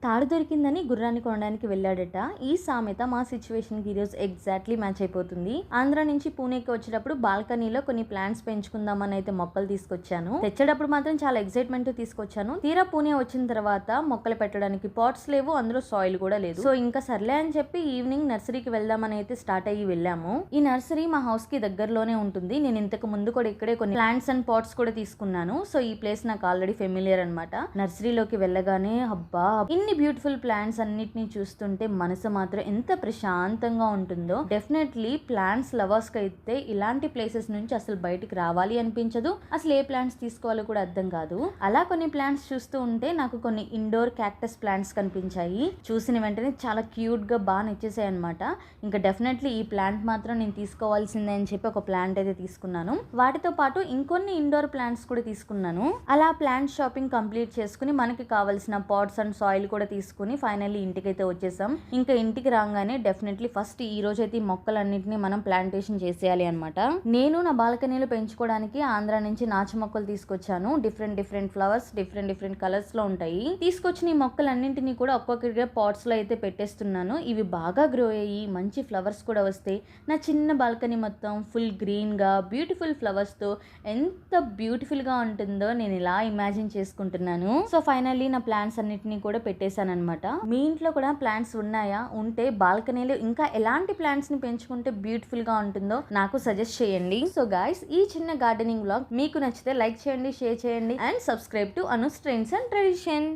తాడు దొరికిందని గుర్రాన్ని కొనడానికి వెళ్ళాడట. ఈ సామెత మా సిచ్యువేషన్కి ఈరోజు ఎగ్జాక్ట్లీ మ్యాచ్ అయిపోతుంది. ఆంధ్ర నుంచి పూణేకి వచ్చేటప్పుడు బాల్కనీలో కొన్ని ప్లాంట్స్ పెంచుకుందామని అయితే మొక్కలు తీసుకొచ్చాను. తెచ్చేటప్పుడు మాత్రం చాలా ఎక్సైట్మెంట్ తీసుకొచ్చాను. తీరా పూణే వచ్చిన తర్వాత మొక్కలు పెట్టడానికి పాట్స్ లేవు, అందులో సాయిల్ కూడా లేదు. సో ఇంకా సర్లే అని చెప్పి ఈవినింగ్ నర్సరీకి వెళ్దామని అయితే స్టార్ట్ అయ్యి వెళ్ళాము. ఈ నర్సరీ మా హౌస్ కి దగ్గరలోనే ఉంటుంది. నేను ఇంతకు ముందు కూడా ఇక్కడే కొన్ని ప్లాంట్స్ అండ్ పాట్స్ కూడా తీసుకున్నాను. సో ఈ ప్లేస్ నాకు ఆల్రెడీ ఫెమిలియర్ అనమాట. నర్సరీలోకి వెళ్ళగానే అబ్బా, ఇన్ని బ్యూటిఫుల్ ప్లాంట్స్ అన్నిటిని చూస్తుంటే మనసు మాత్రం ఎంత ప్రశాంతంగా ఉంటుందో. డెఫినెట్లీ ప్లాంట్స్ లవర్స్ కి అయితే ఇలాంటి ప్లేసెస్ నుంచి అసలు బయటికి రావాలి అనిపించదు. అసలు ఏ ప్లాంట్స్ తీసుకోవాలో కూడా అర్థం కాదు. అలా కొన్ని ప్లాంట్స్ చూస్తూ ఉంటే నాకు కొన్ని ఇండోర్ క్యాక్టస్ ప్లాంట్స్ కనిపించాయి. చూసిన వెంటనే చాలా క్యూట్ గా బాగా నచ్చేసాయి అనమాట. ఇంకా డెఫినెట్లీ ఈ ప్లాంట్ మాత్రం నేను తీసుకోవాల్సిందే అని చెప్పి ఒక ప్లాంట్ అయితే తీసుకున్నాను. వాటితో పాటు ఇంకొన్ని ఇండోర్ ప్లాంట్స్ కూడా తీసుకున్నాను. అలా ప్లాంట్ షాపింగ్ కంప్లీట్ చేసుకుని మనకి కావాల్సిన పాట్స్ అండ్ సాయిల్ కూడా తీసుకుని ఫైనల్లీ ఇంటికైతే వచ్చేసాం. ఇంకా ఇంటికి రాగానే డెఫినెట్లీ ఫస్ట్ ఈ రోజు అయితే ఈ మొక్కలన్నింటినీ మనం ప్లాంటేషన్ చేసేయాలి అనమాట. నేను నా బాల్కనీలో పెంచుకోవడానికి ఆంధ్ర నుంచి నాచు మొక్కలు తీసుకొచ్చాను. డిఫరెంట్ ఫ్లవర్స్ డిఫరెంట్ కలర్స్ లో ఉంటాయి. తీసుకొచ్చిన ఈ మొక్కలన్నింటినీ కూడా ఒక్కొక్కటిగా పాట్స్ లో అయితే పెట్టేస్తున్నాను. ఇవి బాగా గ్రో అయ్యి మంచి ఫ్లవర్స్ కూడా వస్తాయి. నా చిన్న బాల్కనీ మొత్తం ఫుల్ గ్రీన్ గా బ్యూటిఫుల్ ఫ్లవర్స్ తో ఎంత బ్యూటిఫుల్ గా ఉంటుందో నేను ఇలా ఇమాజిన్ చేసుకుంటున్నాను. సో ఫైనల్లీ నా ప్లాంట్స్ అన్నిటినీ కూడా పెట్టేశాను అనమాట. మీ ఇంట్లో కూడా ప్లాంట్స్ ఉన్నాయా? ఉంటే బాల్కనీలో ఇంకా ఎలాంటి ప్లాంట్స్ ని పెంచుకుంటే బ్యూటిఫుల్ గా ఉంటుందో నాకు సజెస్ట్ చేయండి. సో గైస్, ఈ చిన్న గార్డెనింగ్ వ్లాగ్ మీకు నచ్చితే లైక్ చేయండి, షేర్ చేయండి and subscribe to Anu's trends and tradition.